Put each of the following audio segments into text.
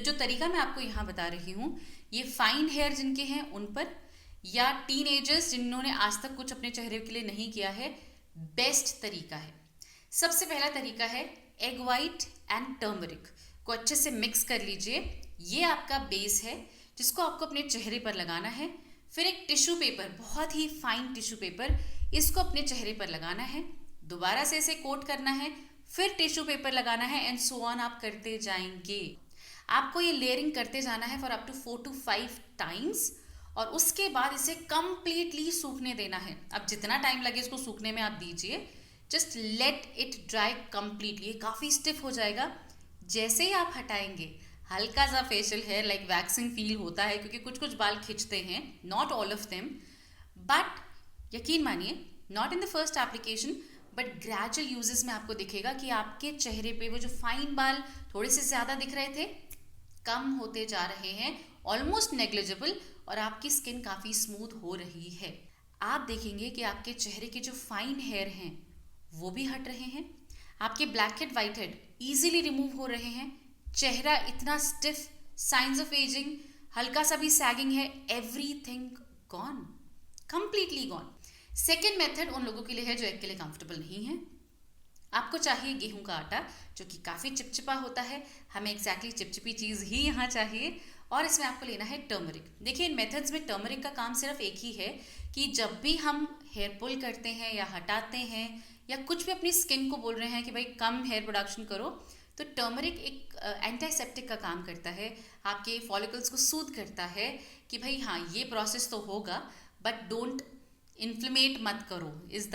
जो तरीका मैं आपको यहाँ बता रही हूँ, ये फाइन हेयर जिनके हैं उन पर, या टीनेजर्स जिन्होंने आज तक कुछ अपने चेहरे के लिए नहीं किया है, बेस्ट तरीका है। सबसे पहला तरीका है एग वाइट एंड टर्मरिक को अच्छे से मिक्स कर लीजिए। ये आपका बेस है जिसको आपको अपने चेहरे पर लगाना है। फिर एक टिश्यू पेपर, बहुत ही फाइन टिश्यू पेपर, इसको अपने चेहरे पर लगाना है, दोबारा से इसे कोट करना है, फिर टिश्यू पेपर लगाना है, एंड सो ऑन आप करते जाएंगे। आपको ये लेयरिंग करते जाना है for up to 4 to 5 times, और उसके बाद इसे कंप्लीटली सूखने देना है। अब जितना टाइम लगे इसको सूखने में आप दीजिए, just let it dry completely. काफ़ी स्टिफ हो जाएगा। जैसे ही आप हटाएंगे, हल्का सा facial hair like waxing feel होता है, क्योंकि कुछ कुछ बाल खिंचते हैं, not all of them, but यकीन मानिए not in the first application but gradual uses में आपको दिखेगा कि आपके चेहरे पे वो जो फाइन बाल थोड़े से ज़्यादा दिख रहे थे, कम होते जा रहे हैं, ऑलमोस्ट नेग्लिजिबल, और आपकी स्किन काफ़ी स्मूथ हो रही है। आप देखेंगे कि आपके चेहरे के जो फाइन हेयर हैं वो भी हट रहे हैं, आपके black head white head easily remove हो रहे हैं, चेहरा इतना स्टिफ, साइंस ऑफ एजिंग, हल्का सा भी सैगिंग है, everything gone, completely gone. Second method उन लोगों के लिए है जो एग के लिए कंफर्टेबल नहीं है। आपको चाहिए गेहूं का आटा, जो कि काफ़ी चिपचिपा होता है, हमें एग्जैक्टली चिपचिपी चीज़ ही यहाँ चाहिए, और इसमें आपको लेना है टर्मरिक। देखिए इन मेथड्स में टर्मरिक का काम सिर्फ एक ही है कि जब भी हम हेयर पुल करते हैं या हटाते हैं या कुछ भी अपनी स्किन को बोल रहे हैं कि भाई कम हेयर प्रोडक्शन करो, तो टर्मरिक एक एंटीसेप्टिक का काम करता है, आपके फॉलिकल्स को सूद करता है कि भाई हाँ ये प्रोसेस तो होगा, बट डोंट इन्फ्लेमेट मत करो, is the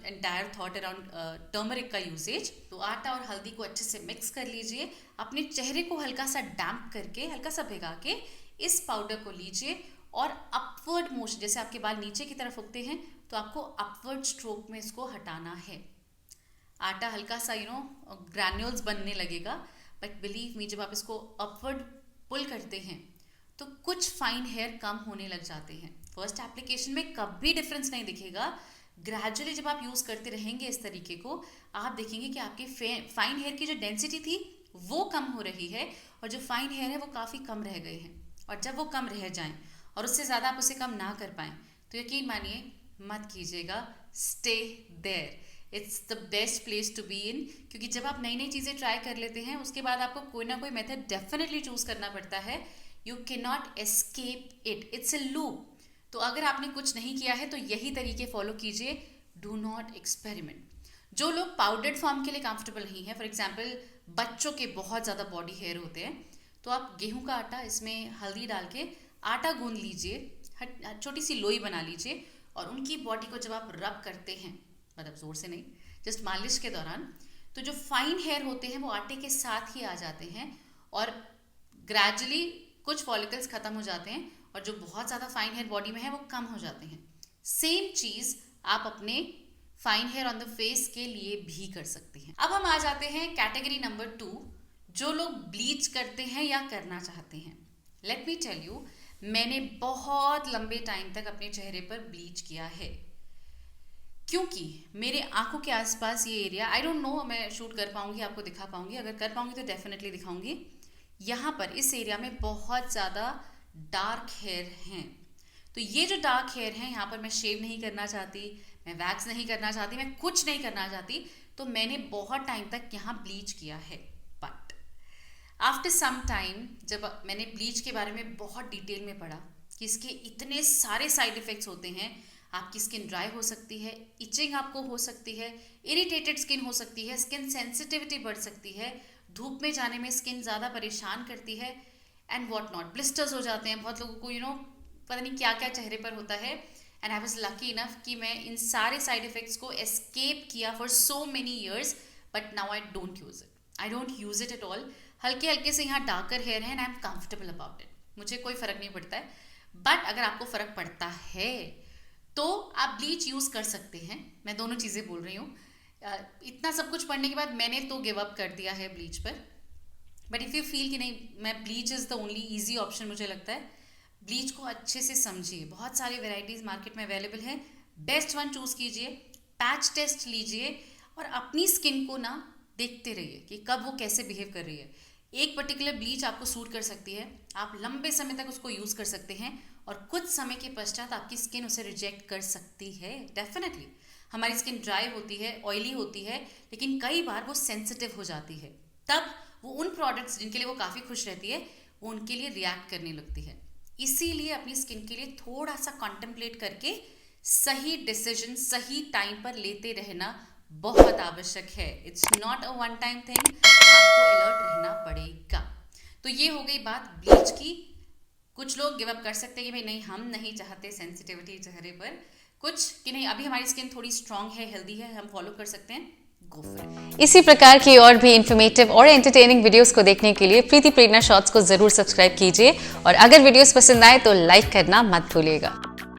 entire thought around turmeric का यूसेज। तो आटा और हल्दी को अच्छे से मिक्स कर लीजिए, अपने चेहरे को हल्का सा डैम्प करके, हल्का सा भिगा के इस पाउडर को लीजिए और अपवर्ड मोशन, जैसे आपके बाल नीचे की तरफ उगते हैं तो आपको अपवर्ड स्ट्रोक में इसको हटाना है। आटा हल्का सा ग्रैन्यूल्स बनने लगेगा, बट बिलीव मी जब आप इसको अपवर्ड पुल करते हैं तो कुछ फाइन हेयर कम होने लग जाते हैं। फर्स्ट एप्लीकेशन में कभी डिफरेंस नहीं दिखेगा, ग्रेजुअली जब आप यूज़ करते रहेंगे इस तरीके को, आप देखेंगे कि आपके फाइन हेयर की जो डेंसिटी थी वो कम हो रही है, और जो फाइन हेयर है वो काफ़ी कम रह गए हैं। और जब वो कम रह जाएं और उससे ज़्यादा आप उसे कम ना कर पाएँ, तो यकीन मानिए मत कीजिएगा, stay there, it's the best place to be in. क्योंकि जब आप नई नई चीज़ें ट्राई कर लेते हैं उसके बाद आपको कोई ना कोई मेथड डेफिनेटली चूज़ करना पड़ता है, you can not escape it, it's a loop. तो अगर आपने कुछ नहीं किया है तो यही तरीके फॉलो कीजिए, डू नॉट एक्सपेरिमेंट। जो लोग पाउडर्ड फॉर्म के लिए कंफर्टेबल नहीं है, फॉर एग्जांपल बच्चों के बहुत ज़्यादा बॉडी हेयर होते हैं, तो आप गेहूं का आटा, इसमें हल्दी डाल के आटा गूंद लीजिए, छोटी सी लोई बना लीजिए, और उनकी बॉडी को जब आप रब करते हैं, मतलब ज़ोर से नहीं, जस्ट मालिश के दौरान, तो जो फाइन हेयर होते हैं वो आटे के साथ ही आ जाते हैं, और ग्रेजुअली कुछ फॉलिकल्स खत्म हो जाते हैं, और जो बहुत ज़्यादा फाइन हेयर बॉडी में है वो कम हो जाते हैं। सेम चीज़ आप अपने fine hair on the face के लिए भी कर सकते हैं। अब हम आ जाते हैं कैटेगरी नंबर 2, जो लोग ब्लीच करते हैं या करना चाहते हैं। लेट मी टेल यू, मैंने बहुत लंबे टाइम तक अपने चेहरे पर ब्लीच किया है, क्योंकि मेरे आंखों के आसपास ये एरिया, आई डोंट नो मैं शूट कर पाऊंगी, आपको दिखा पाऊंगी, अगर कर पाऊंगी तो डेफिनेटली दिखाऊंगी। यहाँ पर इस एरिया में बहुत ज़्यादा डार्क हेयर हैं। तो ये जो डार्क हेयर हैं, यहाँ पर मैं शेव नहीं करना चाहती, मैं वैक्स नहीं करना चाहती, मैं कुछ नहीं करना चाहती, तो मैंने बहुत टाइम तक यहाँ ब्लीच किया है। बट आफ्टर सम टाइम जब मैंने ब्लीच के बारे में बहुत डिटेल में पढ़ा कि इसके इतने सारे साइड इफ़ेक्ट्स होते हैं, आपकी स्किन ड्राई हो सकती है, इचिंग आपको हो सकती है, इरिटेटेड स्किन हो सकती है, स्किन सेंसिटिविटी बढ़ सकती है, धूप में जाने में स्किन ज़्यादा परेशान करती है, एंड वॉट नॉट, ब्लिस्टर्स हो जाते हैं बहुत लोगों को, पता नहीं क्या क्या चेहरे पर होता है। And I was lucky enough कि मैं इन सारे साइड इफ़ेक्ट्स को एस्केप किया for so many years, but now I don't use it, I don't use it at all. हल्के हल्के से यहाँ डार्कर हेयर है and I am comfortable about it, मुझे कोई फ़र्क नहीं पड़ता है। बट अगर आपको फ़र्क पड़ता है तो आप ब्लीच यूज़ कर सकते हैं, मैं दोनों चीज़ें बोल रही हूँ। इतना सब कुछ पढ़ने के बाद मैंने तो गिव अप कर दिया है ब्लीच पर, बट इफ़ यू फील कि नहीं, मैं bleach is the only easy option मुझे लगता है, ब्लीच को अच्छे से समझिए, बहुत सारी वेराइटीज़ मार्केट में अवेलेबल है, बेस्ट वन चूज़ कीजिए, पैच टेस्ट लीजिए, और अपनी स्किन को ना देखते रहिए कि कब वो कैसे बिहेव कर रही है। एक पर्टिकुलर ब्लीच आपको सूट कर सकती है, आप लंबे समय तक उसको यूज़ कर सकते हैं और कुछ समय के पश्चात आपकी स्किन उसे रिजेक्ट कर सकती है। डेफिनेटली हमारी स्किन ड्राई होती है, ऑयली होती है, लेकिन कई बार वो सेंसिटिव हो जाती है। तब वो उन प्रोडक्ट्स जिनके लिए वो काफ़ी खुश रहती है वो उनके लिए रिएक्ट करने लगती है। इसीलिए अपनी स्किन के लिए थोड़ा सा कॉन्टेम्पलेट करके सही डिसीजन सही टाइम पर लेते रहना बहुत आवश्यक है। It's not a one time thing, आपको अलर्ट रहना पड़ेगा। तो ये हो गई बात ब्लीच की। कुछ लोग गिव अप कर सकते हैं कि भाई नहीं, हम नहीं चाहते सेंसिटिविटी चेहरे पर, कुछ कि नहीं अभी हमारी स्किन थोड़ी स्ट्रांग है, हेल्दी है, हम फॉलो कर सकते हैं, गो फॉर इट। इसी प्रकार की और भी इन्फॉर्मेटिव और एंटरटेनिंग वीडियोस को देखने के लिए प्रीति प्रेरणा शॉर्ट्स को जरूर सब्सक्राइब कीजिए और अगर वीडियोस पसंद आए तो लाइक करना मत भूलिएगा।